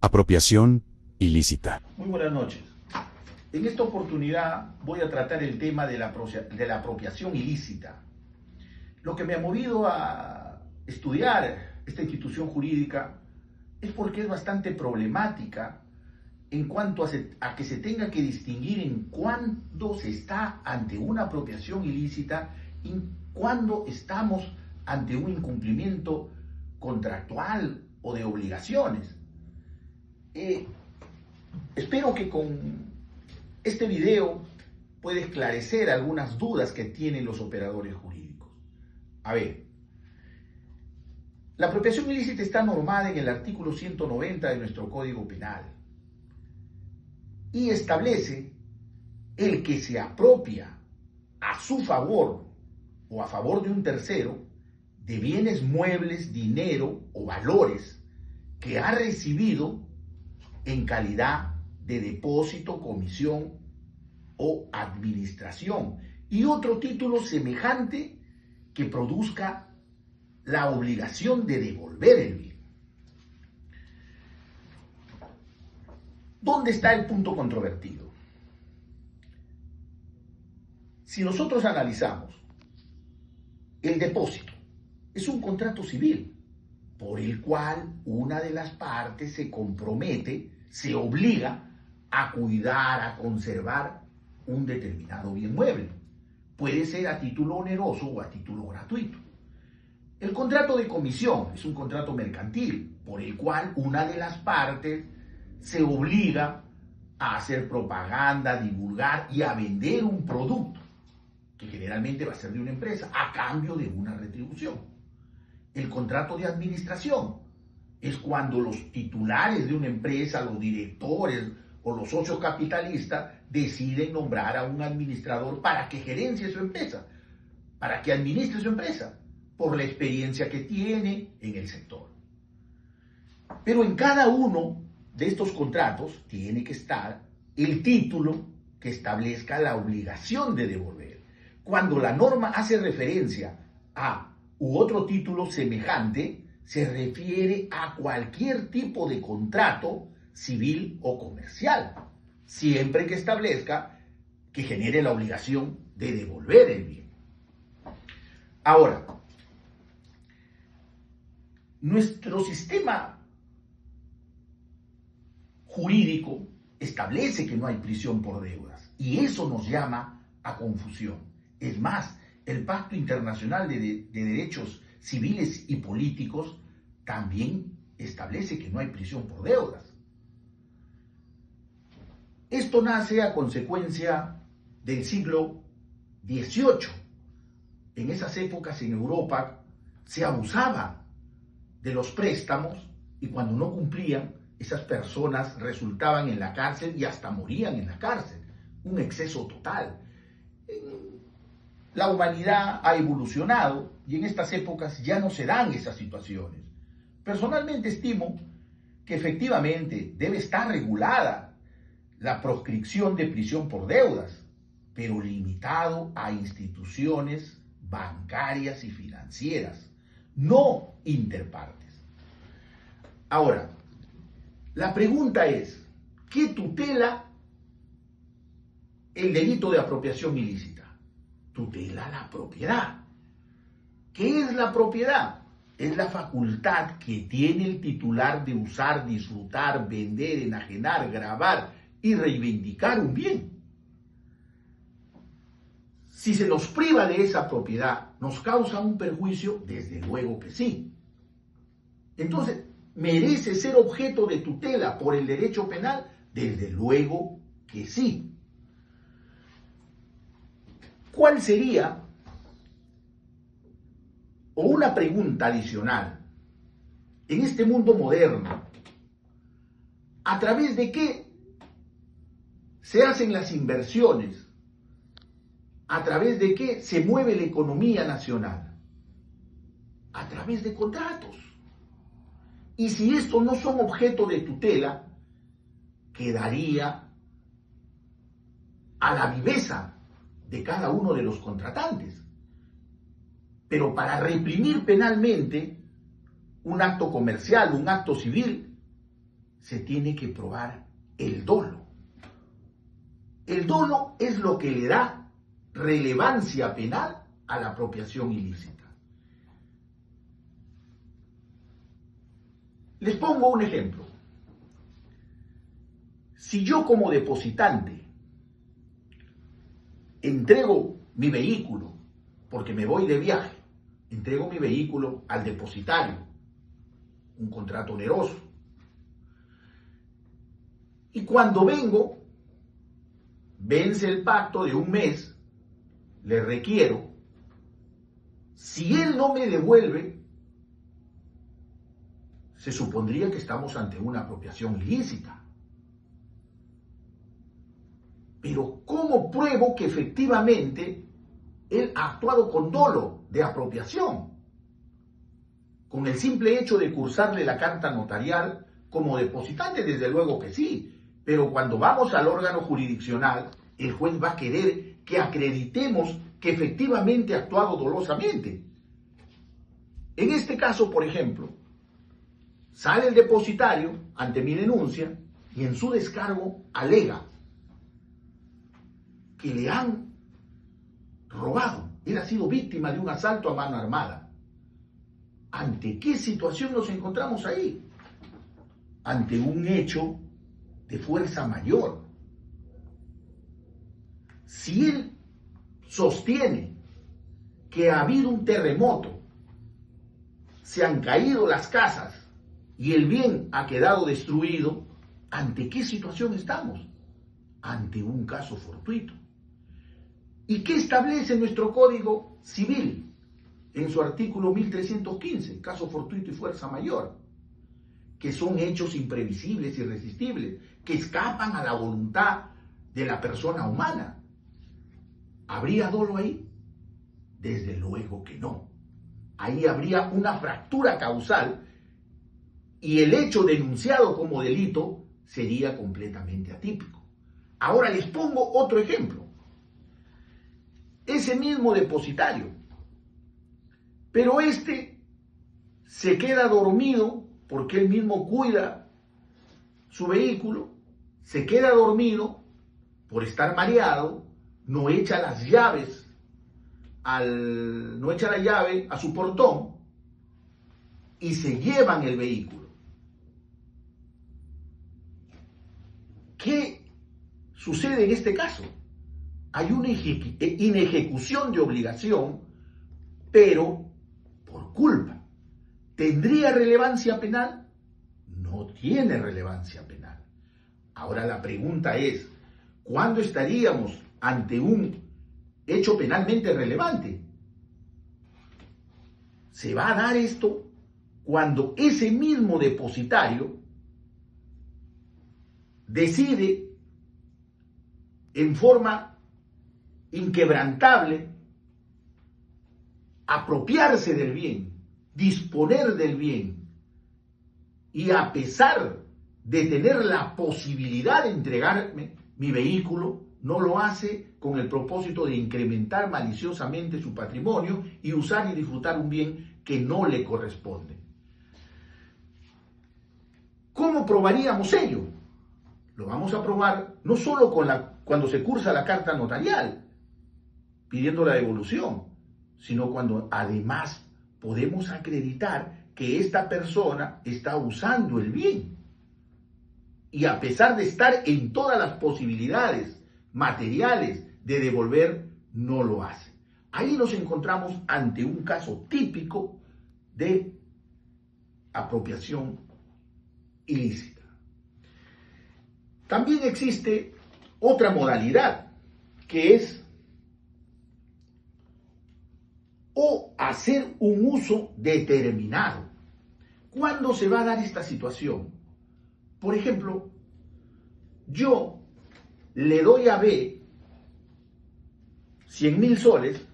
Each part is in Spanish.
Apropiación ilícita. Muy buenas noches. En esta oportunidad voy a tratar el tema de la apropiación ilícita. Lo que me ha movido a estudiar esta institución jurídica es porque es bastante problemática en cuanto a que se tenga que distinguir en cuándo se está ante una apropiación ilícita y cuándo estamos ante un incumplimiento contractual o de obligaciones. Espero que con este video pueda esclarecer algunas dudas que tienen los operadores jurídicos. A ver, la apropiación ilícita está normada en el artículo 190 de nuestro Código Penal y establece el que se apropia a su favor o a favor de un tercero de bienes muebles, dinero o valores que ha recibido en calidad de depósito, comisión o administración, y otro título semejante que produzca la obligación de devolver el bien. ¿Dónde está el punto controvertido? Si nosotros analizamos, el depósito es un contrato civil por el cual una de las partes se compromete, se obliga a cuidar, a conservar un determinado bien mueble. Puede ser a título oneroso o a título gratuito. El contrato de comisión es un contrato mercantil por el cual una de las partes se obliga a hacer propaganda, a divulgar y a vender un producto que generalmente va a ser de una empresa a cambio de una retribución. El contrato de administración es cuando los titulares de una empresa, los directores o los socios capitalistas deciden nombrar a un administrador para que gerencie su empresa, para que administre su empresa, por la experiencia que tiene en el sector. Pero en cada uno de estos contratos tiene que estar el título que establezca la obligación de devolver. Cuando la norma hace referencia a u otro título semejante, se refiere a cualquier tipo de contrato civil o comercial, siempre que establezca que genere la obligación de devolver el bien. Ahora, nuestro sistema jurídico establece que no hay prisión por deudas y eso nos llama a confusión. Es más, el Pacto Internacional de Derechos Civiles y Políticos también establece que no hay prisión por deudas. Esto nace a consecuencia del siglo XVIII. En esas épocas en Europa se abusaba de los préstamos y cuando no cumplían, esas personas resultaban en la cárcel y hasta morían en la cárcel. Un exceso total. La humanidad ha evolucionado y en estas épocas ya no se dan esas situaciones. Personalmente estimo que efectivamente debe estar regulada la proscripción de prisión por deudas, pero limitado a instituciones bancarias y financieras, no interpartes. Ahora, la pregunta es, ¿qué tutela el delito de apropiación ilícita? Tutela la propiedad. ¿Qué es la propiedad? Es la facultad que tiene el titular de usar, disfrutar, vender, enajenar, grabar y reivindicar un bien. Si se nos priva de esa propiedad, ¿nos causa un perjuicio? Desde luego que sí. Entonces, ¿merece ser objeto de tutela por el derecho penal? Desde luego que sí. ¿Cuál sería, o una pregunta adicional, en este mundo moderno, a través de qué se hacen las inversiones? ¿A través de qué se mueve la economía nacional? A través de contratos. Y si estos no son objeto de tutela, quedaría a la viveza de cada uno de los contratantes. Pero para reprimir penalmente un acto comercial, un acto civil, se tiene que probar el dolo. El dolo es lo que le da relevancia penal a la apropiación ilícita. Les pongo un ejemplo. Si yo como depositante entrego mi vehículo, porque me voy de viaje, entrego mi vehículo al depositario, un contrato oneroso, y cuando vengo, vence el pacto de un mes, le requiero, si él no me devuelve, se supondría que estamos ante una apropiación ilícita. Pero ¿cómo pruebo que efectivamente él ha actuado con dolo de apropiación? Con el simple hecho de cursarle la carta notarial como depositante, desde luego que sí. Pero cuando vamos al órgano jurisdiccional, el juez va a querer que acreditemos que efectivamente ha actuado dolosamente. En este caso, por ejemplo, sale el depositario ante mi denuncia y en su descargo alega que le han robado. Él ha sido víctima de un asalto a mano armada. ¿Ante qué situación nos encontramos ahí? Ante un hecho de fuerza mayor. Si él sostiene que ha habido un terremoto, se han caído las casas y el bien ha quedado destruido, ¿ante qué situación estamos? Ante un caso fortuito. ¿Y qué establece nuestro Código Civil en su artículo 1315, caso fortuito y fuerza mayor? Que son hechos imprevisibles, irresistibles, que escapan a la voluntad de la persona humana. ¿Habría dolo ahí? Desde luego que no. Ahí habría una fractura causal y el hecho denunciado como delito sería completamente atípico. Ahora les pongo otro ejemplo. Ese mismo depositario, pero este se queda dormido porque él mismo cuida su vehículo, se queda dormido por estar mareado, no echa las llaves no echa la llave a su portón y se llevan el vehículo. ¿Qué sucede en este caso? Hay una inejecución de obligación, pero por culpa. ¿Tendría relevancia penal? No tiene relevancia penal. Ahora la pregunta es, ¿cuándo estaríamos ante un hecho penalmente relevante? Se va a dar esto cuando ese mismo depositario decide en forma inquebrantable apropiarse del bien, disponer del bien, y a pesar de tener la posibilidad de entregarme mi vehículo, no lo hace con el propósito de incrementar maliciosamente su patrimonio y usar y disfrutar un bien que no le corresponde. ¿Cómo probaríamos ello? Lo vamos a probar no solo cuando se cursa la carta notarial, pidiendo la devolución, sino cuando además podemos acreditar que esta persona está usando el bien. Y a pesar de estar en todas las posibilidades materiales de devolver, no lo hace. Ahí nos encontramos ante un caso típico de apropiación ilícita. También existe otra modalidad, que es o hacer un uso determinado. ¿Cuándo se va a dar esta situación? Por ejemplo, yo le doy a B 100.000 soles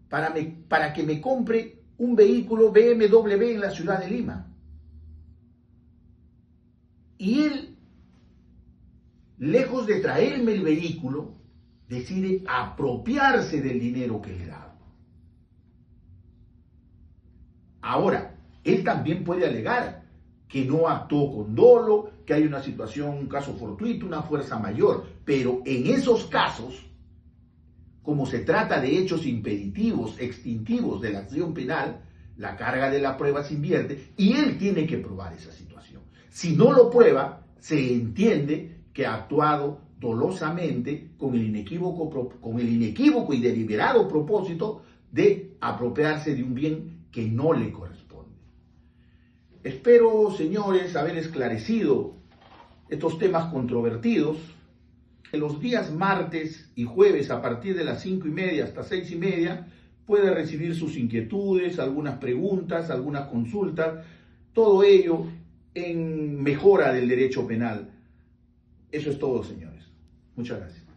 para que me compre un vehículo BMW en la ciudad de Lima. Y él, lejos de traerme el vehículo, decide apropiarse del dinero que le he dado. Ahora, él también puede alegar que no actuó con dolo, que hay una situación, un caso fortuito, una fuerza mayor. Pero en esos casos, como se trata de hechos impeditivos, extintivos de la acción penal, la carga de la prueba se invierte y él tiene que probar esa situación. Si no lo prueba, se entiende que ha actuado dolosamente con el inequívoco y deliberado propósito de apropiarse de un bien que no le corresponde. Espero, señores, haber esclarecido estos temas controvertidos. Los días martes y jueves a partir de las 5:30 hasta 6:30 puede recibir sus inquietudes, algunas preguntas, algunas consultas, todo ello en mejora del derecho penal. Eso es todo, señores. Muchas gracias.